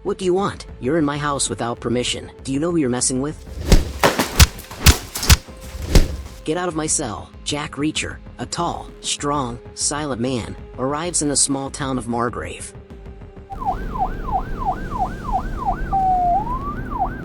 What do you want? You're in my house without permission. Do you know who you're messing with? Get out of my cell. Jack Reacher, a tall, strong, silent man, arrives in the small town of Margrave.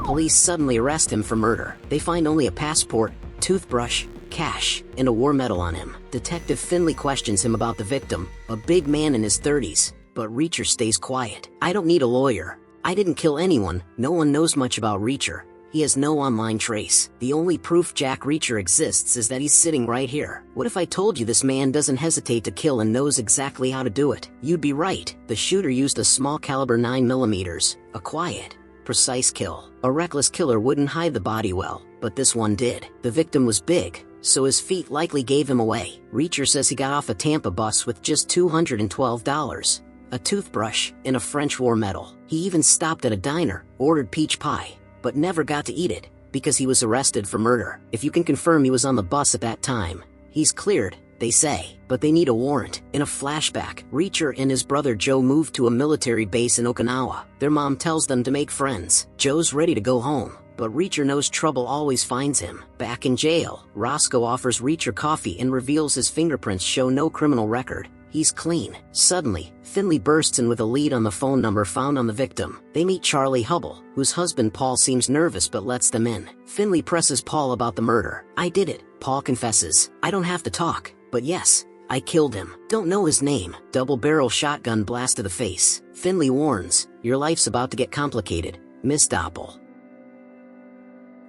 Police suddenly arrest him for murder. They find only a passport, toothbrush, cash, and a war medal on him. Detective Finley questions him about the victim, a big man in his 30s, but Reacher stays quiet. I don't need a lawyer. I didn't kill anyone. No one knows much about Reacher. He has no online trace. The only proof Jack Reacher exists is that he's sitting right here. What if I told you this man doesn't hesitate to kill and knows exactly how to do it? You'd be right. The shooter used a small caliber 9mm, a quiet, precise kill. A reckless killer wouldn't hide the body well, but this one did. The victim was big, so his feet likely gave him away. Reacher says he got off a Tampa bus with just $212, a toothbrush, and a French war medal. He even stopped at a diner, ordered peach pie, but never got to eat it, because he was arrested for murder. If you can confirm he was on the bus at that time, he's cleared, they say, but they need a warrant. In a flashback, Reacher and his brother Joe moved to a military base in Okinawa. Their mom tells them to make friends. Joe's ready to go home, but Reacher knows trouble always finds him. Back in jail, Roscoe offers Reacher coffee and reveals his fingerprints show no criminal record. He's clean. Suddenly, Finley bursts in with a lead on the phone number found on the victim. They meet Charlie Hubble, whose husband Paul seems nervous but lets them in. Finley presses Paul about the murder. I did it, Paul confesses. I don't have to talk, but yes, I killed him. Don't know his name. Double-barrel shotgun blast to the face. Finley warns, your life's about to get complicated, Miss Doppel.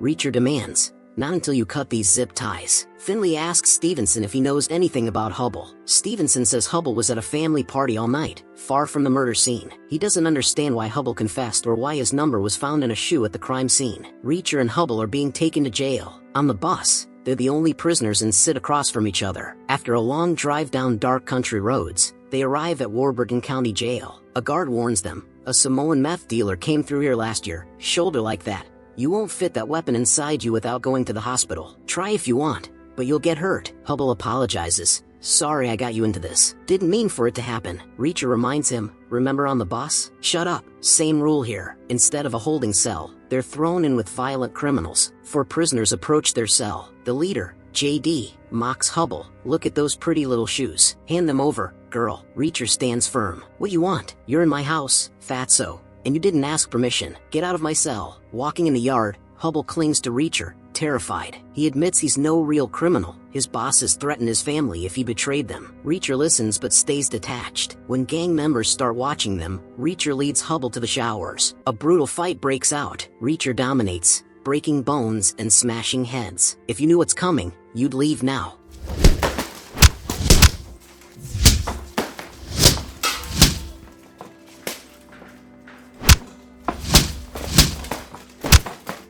Reacher demands, not until you cut these zip ties. Finley asks Stevenson if he knows anything about Hubble. Stevenson says Hubble was at a family party all night, far from the murder scene. He doesn't understand why Hubble confessed or why his number was found in a shoe at the crime scene. Reacher and Hubble are being taken to jail. On the bus, they're the only prisoners and sit across from each other. After a long drive down dark country roads, they arrive at Warburton County Jail. A guard warns them, a Samoan meth dealer came through here last year, shoulder like that. You won't fit that weapon inside you without going to the hospital. Try if you want, but you'll get hurt. Hubble apologizes. Sorry I got you into this. Didn't mean for it to happen. Reacher reminds him, remember on the bus? Shut up. Same rule here. Instead of a holding cell, they're thrown in with violent criminals. Four prisoners approach their cell. The leader, JD, mocks Hubble. Look at those pretty little shoes. Hand them over, girl. Reacher stands firm. What you want? You're in my house, fatso. And you didn't ask permission. Get out of my cell. Walking in the yard, Hubble clings to Reacher, terrified. He admits he's no real criminal. His bosses threatened his family if he betrayed them. Reacher listens but stays detached. When gang members start watching them, Reacher leads Hubble to the showers. A brutal fight breaks out. Reacher dominates, breaking bones and smashing heads. If you knew what's coming, you'd leave now.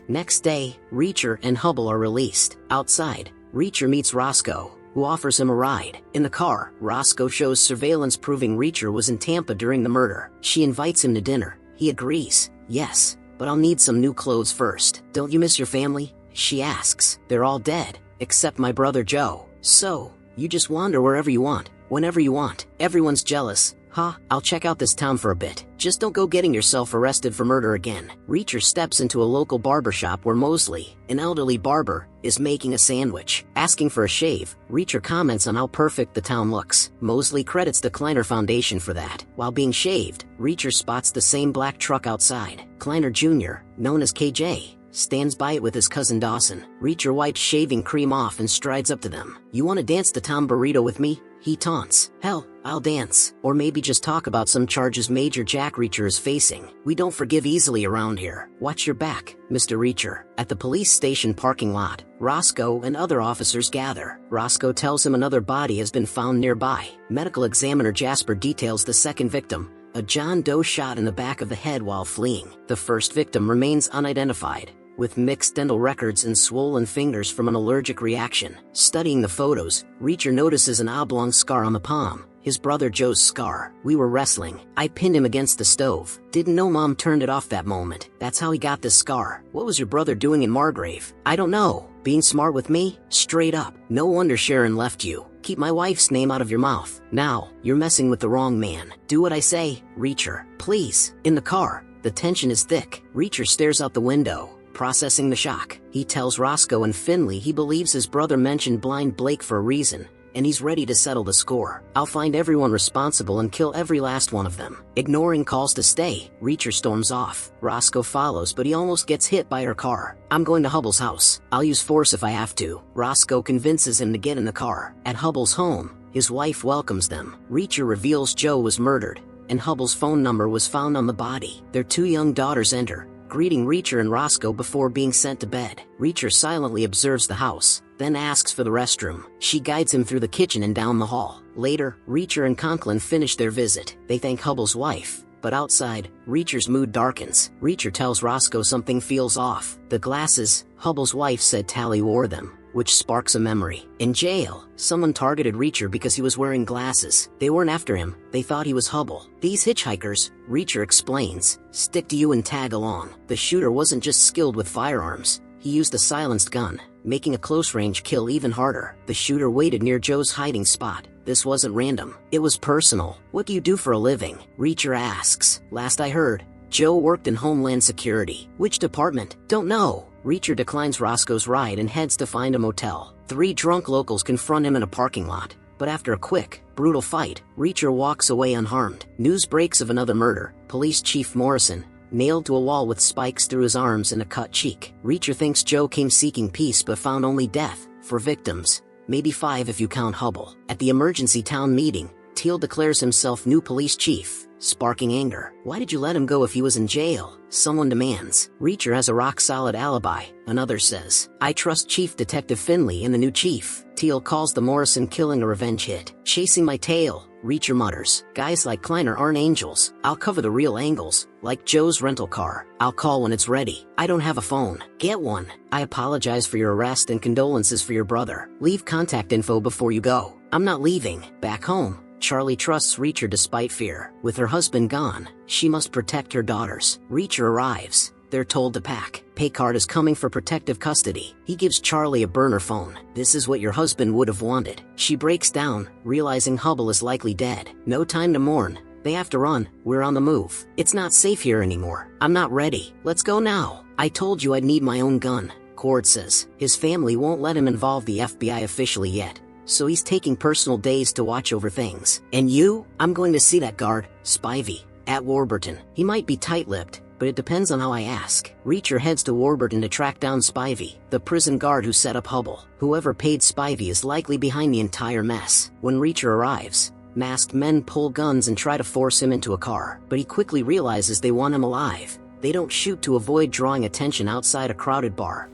Next day, Reacher and Hubble are released. Outside, Reacher meets Roscoe, who offers him a ride. In the car, Roscoe shows surveillance proving Reacher was in Tampa during the murder. She invites him to dinner. He agrees. Yes, but I'll need some new clothes first. Don't you miss your family? She asks. They're all dead, except my brother Joe. So, you just wander wherever you want, whenever you want. Everyone's jealous. Huh, I'll check out this town for a bit. Just don't go getting yourself arrested for murder again. Reacher steps into a local barbershop where Mosley, an elderly barber, is making a sandwich. Asking for a shave, Reacher comments on how perfect the town looks. Mosley credits the Kleiner Foundation for that. While being shaved, Reacher spots the same black truck outside. Kleiner Jr., known as KJ, stands by it with his cousin Dawson. Reacher wipes shaving cream off and strides up to them. You want to dance the town burrito with me? He taunts. Hell, I'll dance. Or maybe just talk about some charges Major Jack Reacher is facing. We don't forgive easily around here. Watch your back, Mr. Reacher. At the police station parking lot, Roscoe and other officers gather. Roscoe tells him another body has been found nearby. Medical examiner Jasper details the second victim, a John Doe shot in the back of the head while fleeing. The first victim remains unidentified, with mixed dental records and swollen fingers from an allergic reaction. Studying the photos, Reacher notices an oblong scar on the palm, his brother Joe's scar. We were wrestling. I pinned him against the stove. Didn't know Mom turned it off that moment. That's how he got this scar. What was your brother doing in Margrave? I don't know. Being smart with me? Straight up. No wonder Sharon left you. Keep my wife's name out of your mouth. Now, you're messing with the wrong man. Do what I say, Reacher. Please. In the car, The tension is thick. Reacher stares out the window, processing the shock. He tells Roscoe and Finley he believes his brother mentioned blind Blake for a reason, and he's ready to settle the score. I'll find everyone responsible and kill every last one of them. Ignoring calls to stay, Reacher storms off. Roscoe follows, but he almost gets hit by her car. I'm going to Hubble's house. I'll use force if I have to. Roscoe convinces him to get in the car. At Hubble's home, his wife welcomes them. Reacher reveals Joe was murdered, and Hubble's phone number was found on the body. Their 2 young daughters enter, greeting Reacher and Roscoe before being sent to bed. Reacher silently observes the house, then asks for the restroom. She guides him through the kitchen and down the hall. Later, Reacher and Conklin finish their visit. They thank Hubble's wife, but outside, Reacher's mood darkens. Reacher tells Roscoe something feels off. The glasses, Hubble's wife said Tally wore them, which sparks a memory. In jail, someone targeted Reacher because he was wearing glasses. They weren't after him, they thought he was Hubble. These hitchhikers, Reacher explains, stick to you and tag along. The shooter wasn't just skilled with firearms, he used a silenced gun, making a close-range kill even harder. The shooter waited near Joe's hiding spot. This wasn't random, it was personal. What do you do for a living? Reacher asks. Last I heard, Joe worked in Homeland Security. Which department? Don't know. Reacher declines Roscoe's ride and heads to find a motel. 3 drunk locals confront him in a parking lot, but after a quick, brutal fight, Reacher walks away unharmed. News breaks of another murder. Police Chief Morrison, nailed to a wall with spikes through his arms and a cut cheek. Reacher thinks Joe came seeking peace but found only death. 4 victims, maybe 5 if you count Hubble. At the emergency town meeting, Teal declares himself new police chief, sparking anger. Why did you let him go if he was in jail? Someone demands. Reacher has a rock-solid alibi, another says. I trust Chief Detective Finley and the new chief. Teal calls the Morrison killing a revenge hit. Chasing my tail, Reacher mutters. Guys like Kleiner aren't angels. I'll cover the real angles, like Joe's rental car. I'll call when it's ready. I don't have a phone. Get one. I apologize for your arrest and condolences for your brother. Leave contact info before you go. I'm not leaving. Back home, Charlie trusts Reacher despite fear. With her husband gone, she must protect her daughters. Reacher arrives. They're told to pack. Paycard is coming for protective custody. He gives Charlie a burner phone. This is what your husband would have wanted. She breaks down, realizing Hubble is likely dead. No time to mourn. They have to run. We're on the move. It's not safe here anymore. I'm not ready. Let's go now. I told you I'd need my own gun, Cord says. His family won't let him involve the FBI officially yet, so he's taking personal days to watch over things. And you? I'm going to see that guard, Spivey, at Warburton. He might be tight-lipped, but it depends on how I ask. Reacher heads to Warburton to track down Spivey, the prison guard who set up Hubble. Whoever paid Spivey is likely behind the entire mess. When Reacher arrives, masked men pull guns and try to force him into a car, but he quickly realizes they want him alive. They don't shoot to avoid drawing attention outside a crowded bar.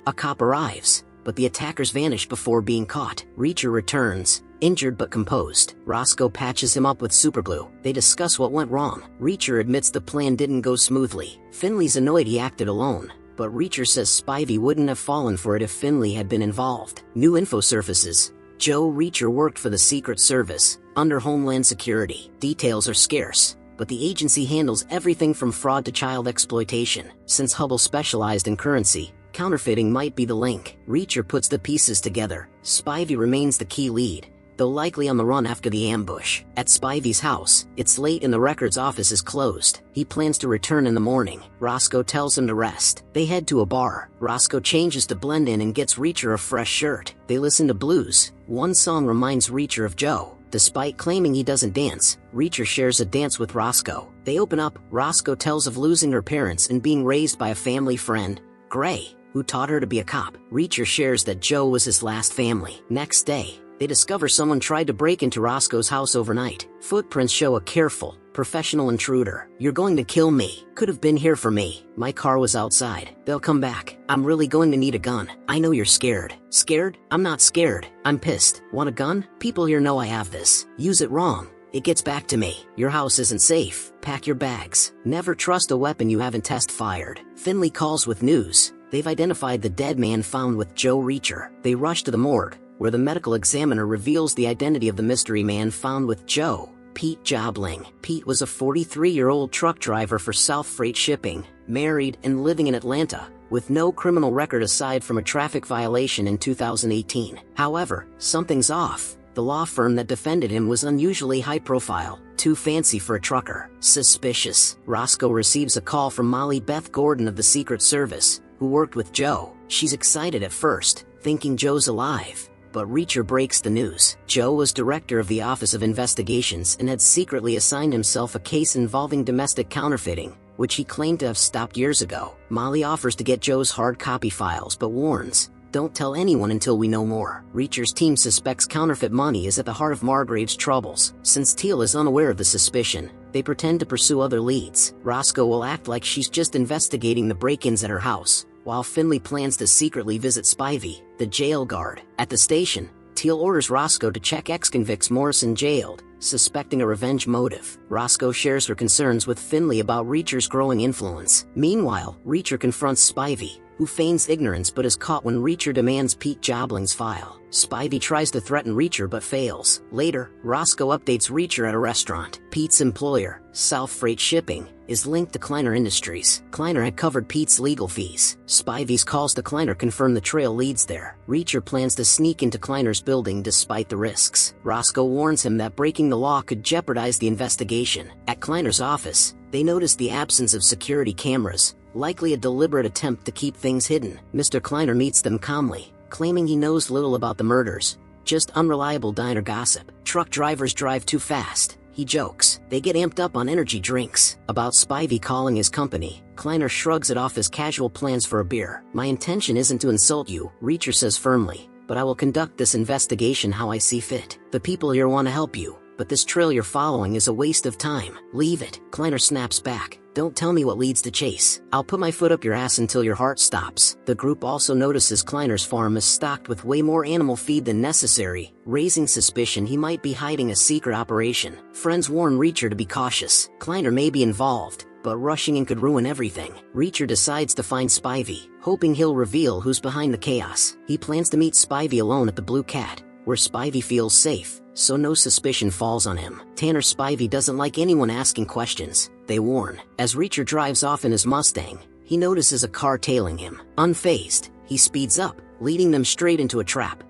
A cop arrives, but the attackers vanish before being caught. Reacher returns, injured but composed. Roscoe patches him up with superglue. They discuss what went wrong. Reacher admits the plan didn't go smoothly. Finley's annoyed he acted alone, but Reacher says Spivey wouldn't have fallen for it if Finley had been involved. New info surfaces. Joe Reacher worked for the Secret Service, under Homeland Security. Details are scarce, but the agency handles everything from fraud to child exploitation. Since Hubble specialized in currency, counterfeiting might be the link. Reacher puts the pieces together. Spivey remains the key lead, though likely on the run after the ambush. At Spivey's house, it's late and the records office is closed. He plans to return in the morning. Roscoe tells him to rest. They head to a bar. Roscoe changes to blend in and gets Reacher a fresh shirt. They listen to blues. One song reminds Reacher of Joe. Despite claiming he doesn't dance, Reacher shares a dance with Roscoe. They open up. Roscoe tells of losing her parents and being raised by a family friend, Gray, who taught her to be a cop. Reacher shares that Joe was his last family. Next day, they discover someone tried to break into Roscoe's house overnight. Footprints show a careful, professional intruder. You're going to kill me. Could have been here for me. My car was outside. They'll come back. I'm really going to need a gun. I know you're scared. Scared? I'm not scared. I'm pissed. Want a gun? People here know I have this. Use it wrong. It gets back to me. Your house isn't safe. Pack your bags. Never trust a weapon you haven't test fired. Finley calls with news. They've identified the dead man found with Joe Reacher. They rush to the morgue, where the medical examiner reveals the identity of the mystery man found with Joe, Pete Jobling. Pete was a 43-year-old truck driver for South Freight Shipping, married and living in Atlanta, with no criminal record aside from a traffic violation in 2018. However, something's off. The law firm that defended him was unusually high-profile, too fancy for a trucker. Suspicious. Roscoe receives a call from Molly Beth Gordon of the Secret Service, who worked with Joe. She's excited at first, thinking Joe's alive. But Reacher breaks the news. Joe was director of the Office of Investigations and had secretly assigned himself a case involving domestic counterfeiting, which he claimed to have stopped years ago. Molly offers to get Joe's hard copy files but warns, "Don't tell anyone until we know more." Reacher's team suspects counterfeit money is at the heart of Margrave's troubles. Since Teal is unaware of the suspicion, they pretend to pursue other leads. Roscoe will act like she's just investigating the break-ins at her house, while Finley plans to secretly visit Spivey, the jail guard. At the station, Teal orders Roscoe to check ex-convicts Morrison jailed, suspecting a revenge motive. Roscoe shares her concerns with Finley about Reacher's growing influence. Meanwhile, Reacher confronts Spivey, who feigns ignorance but is caught when Reacher demands Pete Jobling's file. Spivey tries to threaten Reacher but fails. Later, Roscoe updates Reacher at a restaurant. Pete's employer, South Freight Shipping, is linked to Kleiner Industries. Kleiner had covered Pete's legal fees. Spivey's calls to Kleiner confirm the trail leads there. Reacher plans to sneak into Kleiner's building despite the risks. Roscoe warns him that breaking the law could jeopardize the investigation. At Kleiner's office, they notice the absence of security cameras, likely a deliberate attempt to keep things hidden. Mr. Kleiner meets them calmly, claiming he knows little about the murders, just unreliable diner gossip. Truck drivers drive too fast, he jokes. They get amped up on energy drinks. About Spivey calling his company, Kleiner shrugs it off as casual plans for a beer. "My intention isn't to insult you," Reacher says firmly, "but I will conduct this investigation how I see fit. The people here want to help you, but this trail you're following is a waste of time. Leave it." Kleiner snaps back. "Don't tell me what leads to Chase. I'll put my foot up your ass until your heart stops." The group also notices Kleiner's farm is stocked with way more animal feed than necessary, raising suspicion he might be hiding a secret operation. Friends warn Reacher to be cautious. Kleiner may be involved, but rushing in could ruin everything. Reacher decides to find Spivey, hoping he'll reveal who's behind the chaos. He plans to meet Spivey alone at the Blue Cat, where Spivey feels safe, so no suspicion falls on him. Tanner Spivey doesn't like anyone asking questions, they warn. As Reacher drives off in his Mustang, he notices a car tailing him. Unfazed, he speeds up, leading them straight into a trap.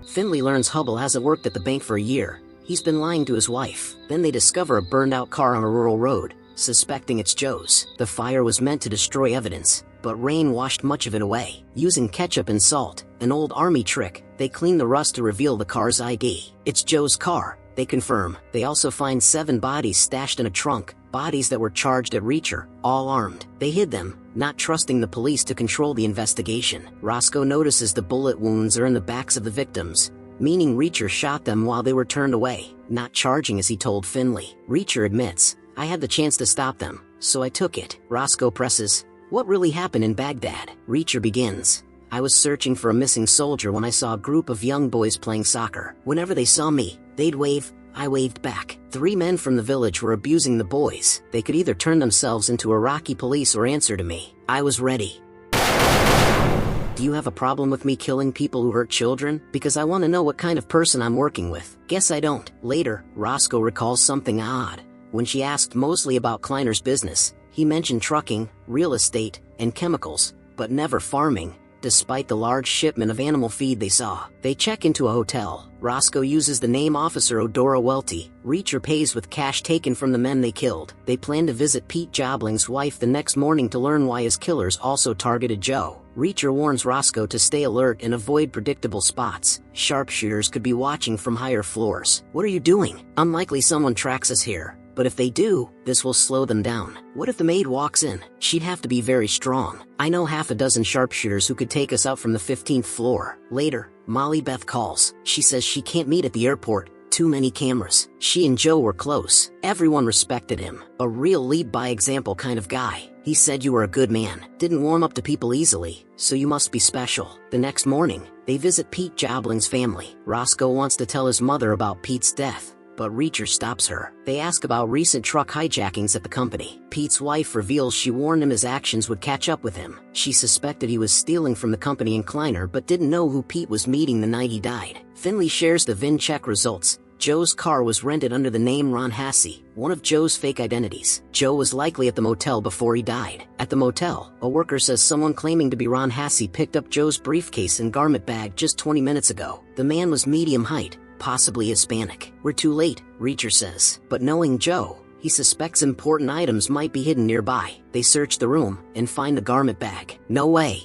Finley learns Hubble hasn't worked at the bank for a year. He's been lying to his wife. Then they discover a burned-out car on a rural road, suspecting it's Joe's. The fire was meant to destroy evidence, but rain washed much of it away. Using ketchup and salt, an old army trick, they clean the rust to reveal the car's ID. It's Joe's car, they confirm. They also find 7 bodies stashed in a trunk, bodies that were charged at Reacher, all armed. They hid them, not trusting the police to control the investigation. Roscoe notices the bullet wounds are in the backs of the victims, meaning Reacher shot them while they were turned away, not charging as he told Finley. Reacher admits, "I had the chance to stop them, so I took it." Roscoe presses, "What really happened in Baghdad?" Reacher begins, "I was searching for a missing soldier when I saw a group of young boys playing soccer. Whenever they saw me, they'd wave. I waved back. 3 men from the village were abusing the boys. They could either turn themselves into Iraqi police or answer to me. I was ready. Do you have a problem with me killing people who hurt children? Because I want to know what kind of person I'm working with." Guess I don't. Later, Roscoe recalls something odd. When she asked Mosley about Kleiner's business, he mentioned trucking, real estate, and chemicals, but never farming, despite the large shipment of animal feed they saw. They check into a hotel. Roscoe uses the name Officer Odora Welty. Reacher pays with cash taken from the men they killed. They plan to visit Pete Jobling's wife the next morning to learn why his killers also targeted Joe. Reacher warns Roscoe to stay alert and avoid predictable spots. Sharpshooters could be watching from higher floors. "What are you doing? Unlikely someone tracks us here. But if they do, this will slow them down. What if the maid walks in? She'd have to be very strong. I know half a dozen sharpshooters who could take us out from the 15th floor." Later, Molly Beth calls. She says she can't meet at the airport. Too many cameras. She and Joe were close. Everyone respected him. A real lead-by-example kind of guy. He said you were a good man. Didn't warm up to people easily, so you must be special. The next morning, they visit Pete Jobling's family. Roscoe wants to tell his mother about Pete's death, but Reacher stops her. They ask about recent truck hijackings at the company. Pete's wife reveals she warned him his actions would catch up with him. She suspected he was stealing from the company in Kleiner but didn't know who Pete was meeting the night he died. Finley shares the VIN check results, Joe's car was rented under the name Ron Hasse, one of Joe's fake identities. Joe was likely at the motel before he died. At the motel, a worker says someone claiming to be Ron Hasse picked up Joe's briefcase and garment bag just 20 minutes ago. The man was medium height, possibly Hispanic. We're too late, Reacher says. But knowing Joe, he suspects important items might be hidden nearby. They search the room and find the garment bag. No way.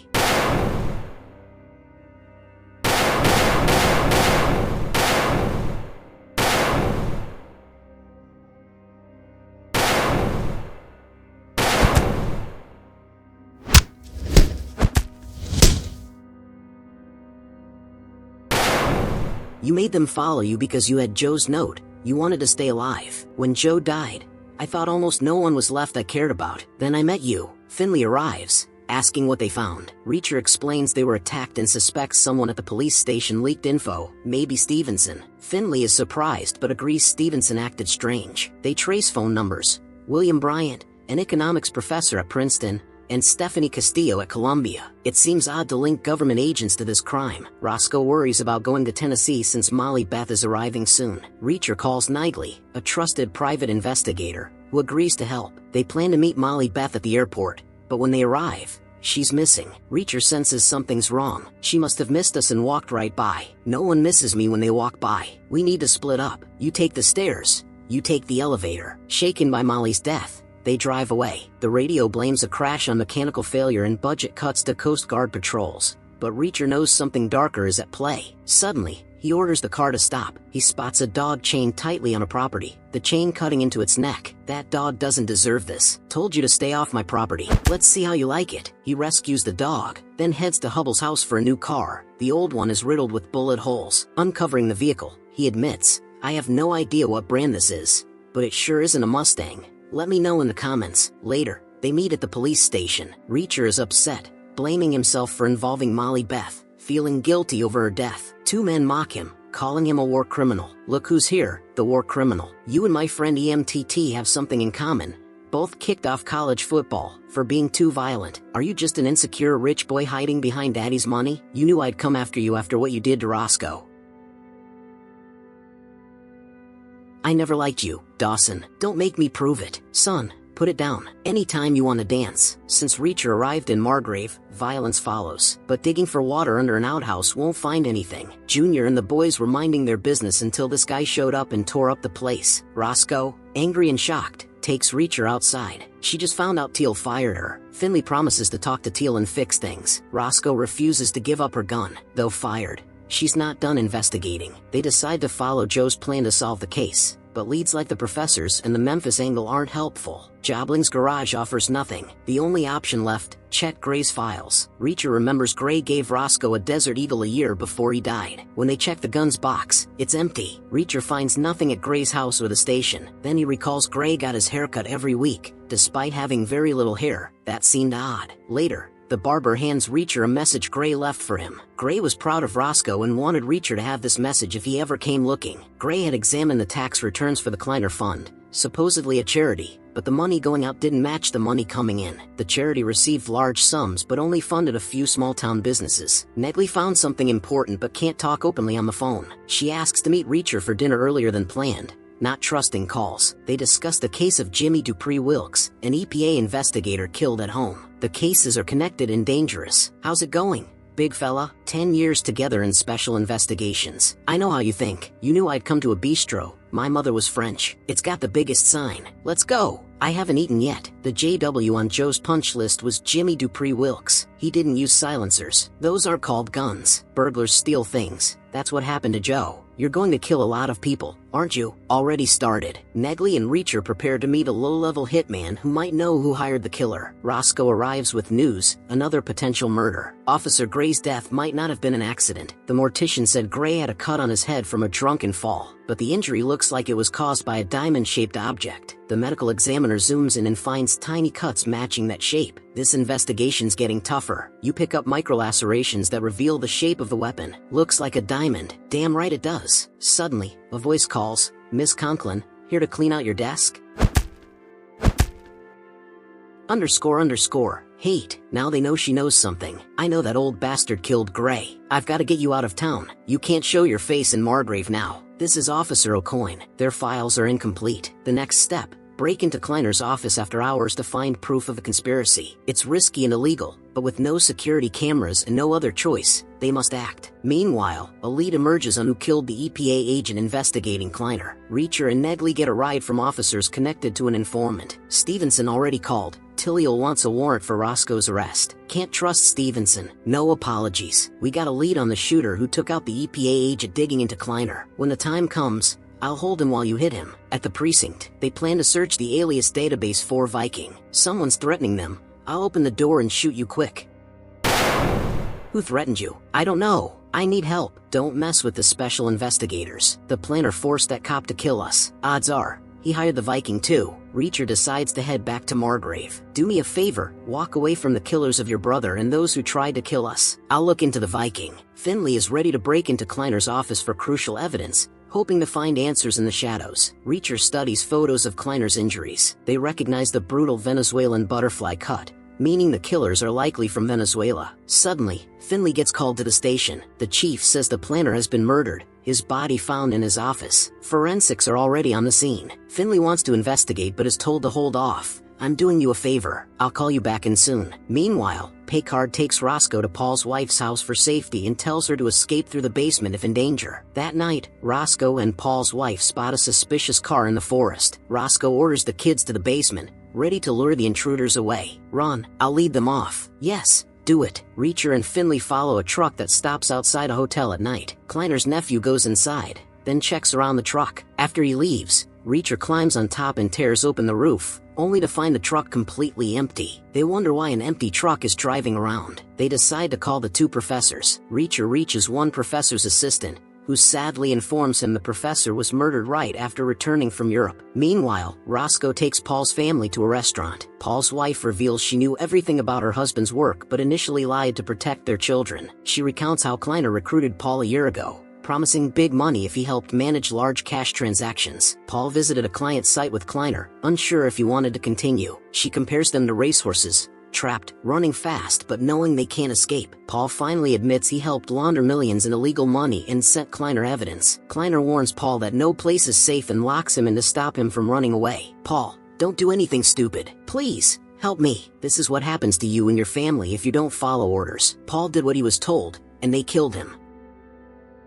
You made them follow you because you had Joe's note. You wanted to stay alive. When Joe died, I thought almost no one was left I cared about. Then I met you. Finley arrives, asking what they found. Reacher explains they were attacked and suspects someone at the police station leaked info, maybe Stevenson. Finley is surprised but agrees Stevenson acted strange. They trace phone numbers. William Bryant, an economics professor at Princeton, and Stephanie Castillo at Columbia. It seems odd to link government agents to this crime. Roscoe worries about going to Tennessee since Molly Beth is arriving soon. Reacher calls Knightley, a trusted private investigator, who agrees to help. They plan to meet Molly Beth at the airport, but when they arrive, she's missing. Reacher senses something's wrong. She must have missed us and walked right by. No one misses me when they walk by. We need to split up. You take the stairs. You take the elevator. Shaken by Molly's death, they drive away. The radio blames a crash on mechanical failure and budget cuts to Coast Guard patrols. But Reacher knows something darker is at play. Suddenly, he orders the car to stop. He spots a dog chained tightly on a property, the chain cutting into its neck. That dog doesn't deserve this. Told you to stay off my property. Let's see how you like it. He rescues the dog, then heads to Hubble's house for a new car. The old one is riddled with bullet holes. Uncovering the vehicle, he admits, I have no idea what brand this is, but it sure isn't a Mustang. Let me know in the comments. Later, they meet at the police station. Reacher is upset, blaming himself for involving Molly Beth, feeling guilty over her death. Two men mock him, calling him a war criminal. Look who's here, the war criminal. You and my friend EMTT have something in common. Both kicked off college football for being too violent. Are you just an insecure rich boy hiding behind daddy's money? You knew I'd come after you after what you did to Roscoe. I never liked you, Dawson. Don't make me prove it. Son, put it down. Anytime you want to dance. Since Reacher arrived in Margrave, violence follows. But digging for water under an outhouse won't find anything. Junior and the boys were minding their business until this guy showed up and tore up the place. Roscoe, angry and shocked, takes Reacher outside. She just found out Teal fired her. Finley promises to talk to Teal and fix things. Roscoe refuses to give up her gun. Though fired, she's not done investigating. They decide to follow Joe's plan to solve the case, but leads like the professors and the Memphis angle aren't helpful. Jobling's garage offers nothing. The only option left, check Gray's files. Reacher remembers Gray gave Roscoe a Desert Eagle a year before he died. When they check the gun's box, it's empty. Reacher finds nothing at Gray's house or the station. Then he recalls Gray got his hair cut every week, despite having very little hair. That seemed odd. Later, the barber hands Reacher a message Gray left for him. Gray was proud of Roscoe and wanted Reacher to have this message if he ever came looking. Gray had examined the tax returns for the Kleiner Fund, supposedly a charity, but the money going out didn't match the money coming in. The charity received large sums but only funded a few small-town businesses. Negley found something important but can't talk openly on the phone. She asks to meet Reacher for dinner earlier than planned. Not trusting calls, they discuss the case of Jimmy Dupree Wilkes, an EPA investigator killed at home. The cases are connected and dangerous. How's it going, big fella? 10 years together in special investigations. I know how you think. You knew I'd come to a bistro. My mother was French. It's got the biggest sign. Let's go. I haven't eaten yet. The JW on Joe's punch list was Jimmy Dupree Wilkes. He didn't use silencers. Those are called guns. Burglars steal things. That's what happened to Joe. You're going to kill a lot of people, aren't you? Already started. Negley and Reacher prepare to meet a low-level hitman who might know who hired the killer. Roscoe arrives with news, another potential murder. Officer Gray's death might not have been an accident. The mortician said Gray had a cut on his head from a drunken fall, but the injury looks like it was caused by a diamond-shaped object. The medical examiner zooms in and finds tiny cuts matching that shape. This investigation's getting tougher. You pick up microlacerations that reveal the shape of the weapon. Looks like a diamond. Damn right it does. Suddenly, a voice calls, Miss Conklin, here to clean out your desk? __. Hate. Now they know she knows something. I know that old bastard killed Gray. I've got to get you out of town. You can't show your face in Margrave now. This is Officer O'Coin. Their files are incomplete. The next step: break into Kleiner's office after hours to find proof of a conspiracy. It's risky and illegal, but with no security cameras and no other choice, they must act. Meanwhile, a lead emerges on who killed the EPA agent investigating Kleiner. Reacher and Negley get a ride from officers connected to an informant. Stevenson already called. Tilliel wants a warrant for Roscoe's arrest. Can't trust Stevenson. No apologies. We got a lead on the shooter who took out the EPA agent digging into Kleiner. When the time comes, I'll hold him while you hit him. At the precinct, they plan to search the alias database for Viking. Someone's threatening them. I'll open the door and shoot you quick. Who threatened you? I don't know. I need help. Don't mess with the special investigators. The planner forced that cop to kill us. Odds are, he hired the Viking too. Reacher decides to head back to Margrave. Do me a favor, walk away from the killers of your brother and those who tried to kill us. I'll look into the Viking. Finley is ready to break into Kleiner's office for crucial evidence, hoping to find answers in the shadows. Reacher studies photos of Kleiner's injuries. They recognize the brutal Venezuelan butterfly cut, meaning the killers are likely from Venezuela. Suddenly, Finley gets called to the station. The chief says the planner has been murdered, his body found in his office. Forensics are already on the scene. Finley wants to investigate but is told to hold off. I'm doing you a favor. I'll call you back in soon. Meanwhile, Paycard takes Roscoe to Paul's wife's house for safety and tells her to escape through the basement if in danger. That night, Roscoe and Paul's wife spot a suspicious car in the forest. Roscoe orders the kids to the basement, ready to lure the intruders away. Run, I'll lead them off. Yes, do it. Reacher and Finley follow a truck that stops outside a hotel at night. Kleiner's nephew goes inside, then checks around the truck. After he leaves, Reacher climbs on top and tears open the roof, only to find the truck completely empty. They wonder why an empty truck is driving around. They decide to call the two professors. Reacher reaches one professor's assistant, who sadly informs him the professor was murdered right after returning from Europe. Meanwhile, Roscoe takes Paul's family to a restaurant. Paul's wife reveals she knew everything about her husband's work but initially lied to protect their children. She recounts how Kleiner recruited Paul a year ago, promising big money if he helped manage large cash transactions. Paul visited a client site with Kleiner, unsure if he wanted to continue. She compares them to racehorses, trapped, running fast but knowing they can't escape. Paul finally admits he helped launder millions in illegal money and sent Kleiner evidence. Kleiner warns Paul that no place is safe and locks him in to stop him from running away. Paul, don't do anything stupid. Please, help me. This is what happens to you and your family if you don't follow orders. Paul did what he was told, and they killed him.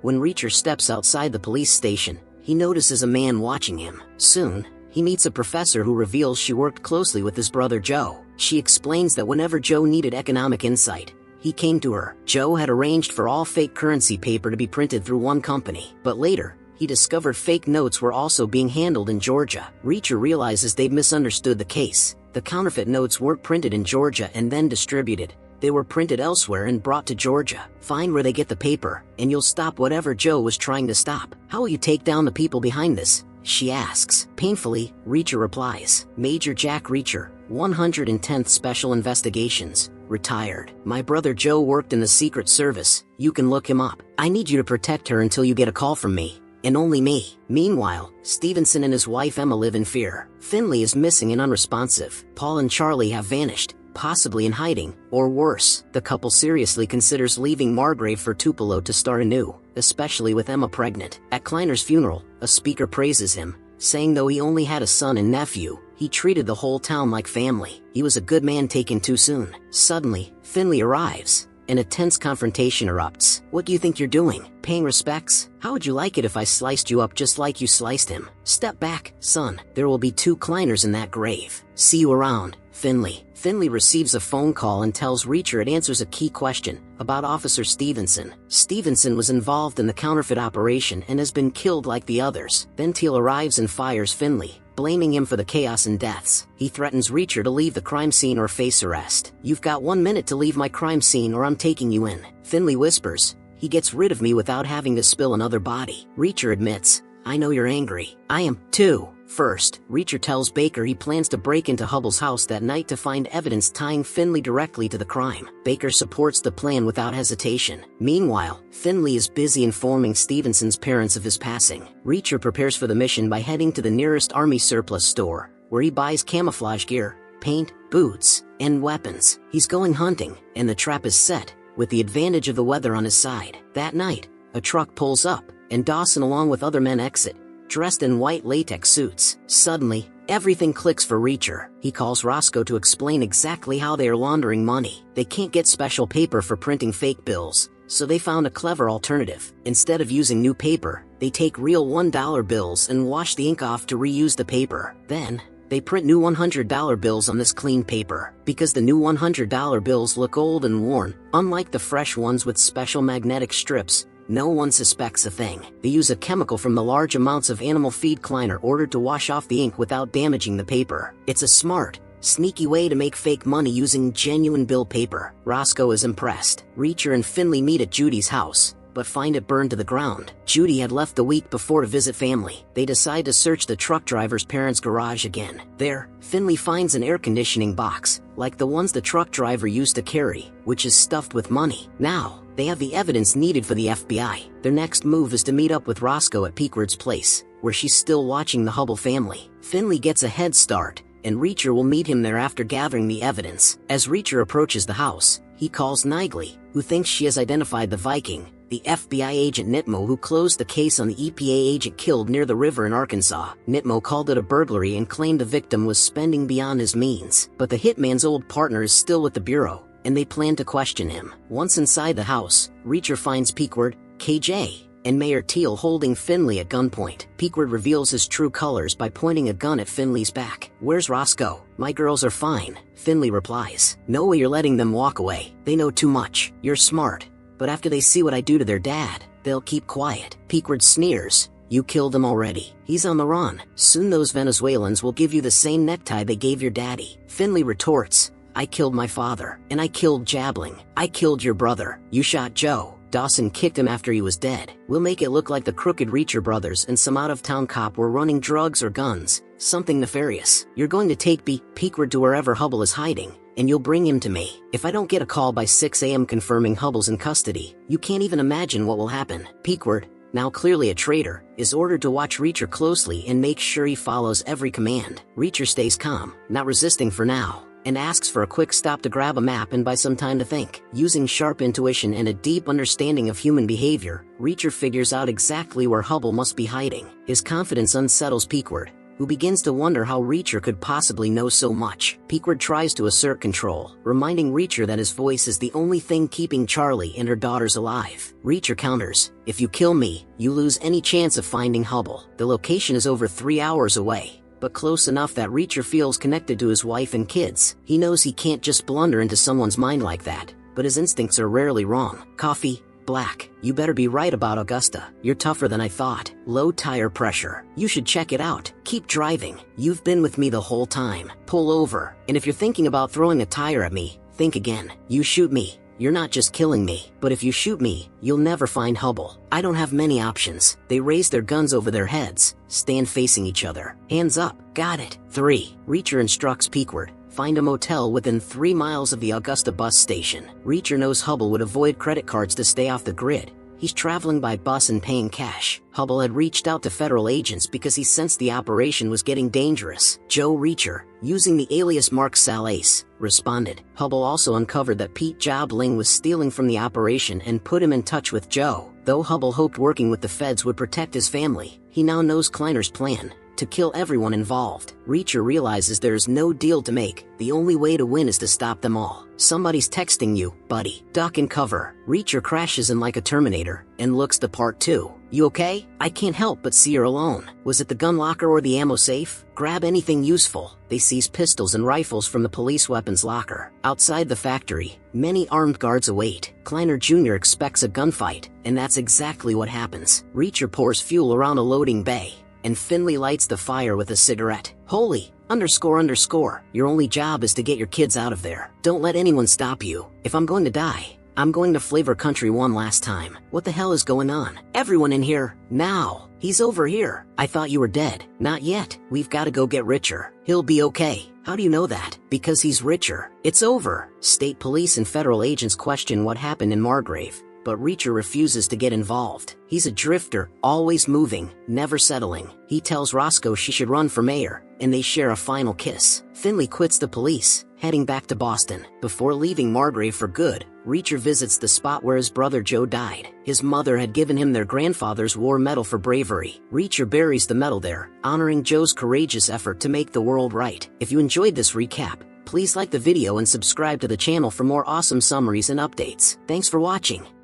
When Reacher steps outside the police station, he notices a man watching him. Soon, he meets a professor who reveals she worked closely with his brother Joe. She explains that whenever Joe needed economic insight, he came to her. Joe had arranged for all fake currency paper to be printed through one company, but later, he discovered fake notes were also being handled in Georgia. Reacher realizes they've misunderstood the case. The counterfeit notes weren't printed in Georgia and then distributed. They were printed elsewhere and brought to Georgia. Find where they get the paper, and you'll stop whatever Joe was trying to stop. How will you take down the people behind this? She asks. Painfully, Reacher replies. Major Jack Reacher, 110th Special Investigations, retired. My brother Joe worked in the Secret Service. You can look him up. I need you to protect her until you get a call from me, and only me. Meanwhile, Stevenson and his wife Emma live in fear. Finley is missing and unresponsive. Paul and Charlie have vanished, possibly in hiding, or worse. The couple seriously considers leaving Margrave for Tupelo to start anew, especially with Emma pregnant. At Kleiner's funeral, a speaker praises him, saying though he only had a son and nephew, he treated the whole town like family. He was a good man taken too soon. Suddenly, Finley arrives, and a tense confrontation erupts. What do you think you're doing? Paying respects? How would you like it if I sliced you up just like you sliced him? Step back, son. There will be 2 Kleiners in that grave. See you around, Finley. Finley receives a phone call and tells Reacher it answers a key question about Officer Stevenson. Stevenson was involved in the counterfeit operation and has been killed like the others. Then Teal arrives and fires Finley, blaming him for the chaos and deaths. He threatens Reacher to leave the crime scene or face arrest. You've got 1 minute to leave my crime scene or I'm taking you in. Finley whispers. He gets rid of me without having to spill another body. Reacher admits, I know you're angry. I am, too. First, Reacher tells Baker he plans to break into Hubbell's house that night to find evidence tying Finley directly to the crime. Baker supports the plan without hesitation. Meanwhile, Finley is busy informing Stevenson's parents of his passing. Reacher prepares for the mission by heading to the nearest army surplus store, where he buys camouflage gear, paint, boots, and weapons. He's going hunting, and the trap is set, with the advantage of the weather on his side. That night, a truck pulls up, and Dawson along with other men exit, dressed in white latex suits. Suddenly, everything clicks for Reacher. He calls Roscoe to explain exactly how they are laundering money. They can't get special paper for printing fake bills, so they found a clever alternative. Instead of using new paper, they take real $1 bills and wash the ink off to reuse the paper. Then, they print new $100 bills on this clean paper. Because the new $100 bills look old and worn, unlike the fresh ones with special magnetic strips, no one suspects a thing. They use a chemical from the large amounts of animal feed Kleiner ordered to wash off the ink without damaging the paper. It's a smart, sneaky way to make fake money using genuine bill paper. Roscoe is impressed. Reacher and Finley meet at Judy's house, but find it burned to the ground. Judy had left the week before to visit family. They decide to search the truck driver's parents' garage again. There, Finley finds an air conditioning box, like the ones the truck driver used to carry, which is stuffed with money. Now, they have the evidence needed for the FBI. Their next move is to meet up with Roscoe at Peakward's place, where she's still watching the Hubble family. Finley gets a head start, and Reacher will meet him there after gathering the evidence. As Reacher approaches the house, he calls Nigley, who thinks she has identified the Viking, the FBI agent Nitmo who closed the case on the EPA agent killed near the river in Arkansas. Nitmo called it a burglary and claimed the victim was spending beyond his means. But the hitman's old partner is still with the Bureau, and they plan to question him. Once inside the house, Reacher finds Peakward, KJ, and Mayor Teal holding Finley at gunpoint. Peakward reveals his true colors by pointing a gun at Finley's back. "Where's Roscoe?" "My girls are fine," Finley replies. "No way you're letting them walk away. They know too much. You're smart. But after they see what I do to their dad, they'll keep quiet." Peakward sneers. "You killed him already. He's on the run. Soon those Venezuelans will give you the same necktie they gave your daddy." Finley retorts, "I killed my father, and I killed Jabling. I killed your brother. You shot Joe. Dawson kicked him after he was dead. We'll make it look like the crooked Reacher brothers and some out-of-town cop were running drugs or guns, something nefarious. You're going to take Peakward to wherever Hubble is hiding, and you'll bring him to me. If I don't get a call by 6 a.m. confirming Hubble's in custody, you can't even imagine what will happen." Peakward, now clearly a traitor, is ordered to watch Reacher closely and make sure he follows every command. Reacher stays calm, not resisting for now, and asks for a quick stop to grab a map and buy some time to think. Using sharp intuition and a deep understanding of human behavior, Reacher figures out exactly where Hubble must be hiding. His confidence unsettles Peakward, who begins to wonder how Reacher could possibly know so much. Peakward tries to assert control, reminding Reacher that his voice is the only thing keeping Charlie and her daughters alive. Reacher counters, "If you kill me, you lose any chance of finding Hubble." The location is over 3 hours away, but close enough that Reacher feels connected to his wife and kids. He knows he can't just blunder into someone's mind like that, but his instincts are rarely wrong. "Coffee, black. You better be right about Augusta. You're tougher than I thought. Low tire pressure. You should check it out. Keep driving. You've been with me the whole time. Pull over. And if you're thinking about throwing a tire at me, think again. You shoot me, you're not just killing me. But if you shoot me, you'll never find Hubble. I don't have many options." They raise their guns over their heads, stand facing each other. "Hands up." "Got it." 3. Reacher instructs Peakward, "Find a motel within 3 miles of the Augusta bus station." Reacher knows Hubble would avoid credit cards to stay off the grid. He's traveling by bus and paying cash. Hubble had reached out to federal agents because he sensed the operation was getting dangerous. Joe Reacher, using the alias Mark Salace, responded. Hubble also uncovered that Pete Jobling was stealing from the operation and put him in touch with Joe. Though Hubble hoped working with the feds would protect his family, he now knows Kleiner's plan: to kill everyone involved. Reacher realizes there is no deal to make. The only way to win is to stop them all. "Somebody's texting you, buddy. Duck and cover." Reacher crashes in like a Terminator, and looks the part too. "You okay?" "I can't help but see you're alone. Was it the gun locker or the ammo safe?" "Grab anything useful." They seize pistols and rifles from the police weapons locker. Outside the factory, many armed guards await. Kleiner Jr. expects a gunfight, and that's exactly what happens. Reacher pours fuel around a loading bay, and Finley lights the fire with a cigarette. "Holy, __, your only job is to get your kids out of there. Don't let anyone stop you. If I'm going to die, I'm going to flavor country one last time. What the hell is going on? Everyone in here, now. He's over here. I thought you were dead." "Not yet. We've got to go get Reacher. He'll be okay." "How do you know that?" "Because he's Reacher. It's over." State police and federal agents question what happened in Margrave, but Reacher refuses to get involved. He's a drifter, always moving, never settling. He tells Roscoe she should run for mayor, and they share a final kiss. Finley quits the police, Heading back to Boston, before leaving Margrave for good, Reacher visits the spot where his brother Joe died. His mother had given him their grandfather's war medal for bravery. Reacher buries the medal there, honoring Joe's courageous effort to make the world right. If you enjoyed this recap, please like the video and subscribe to the channel for more awesome summaries and updates. Thanks for watching.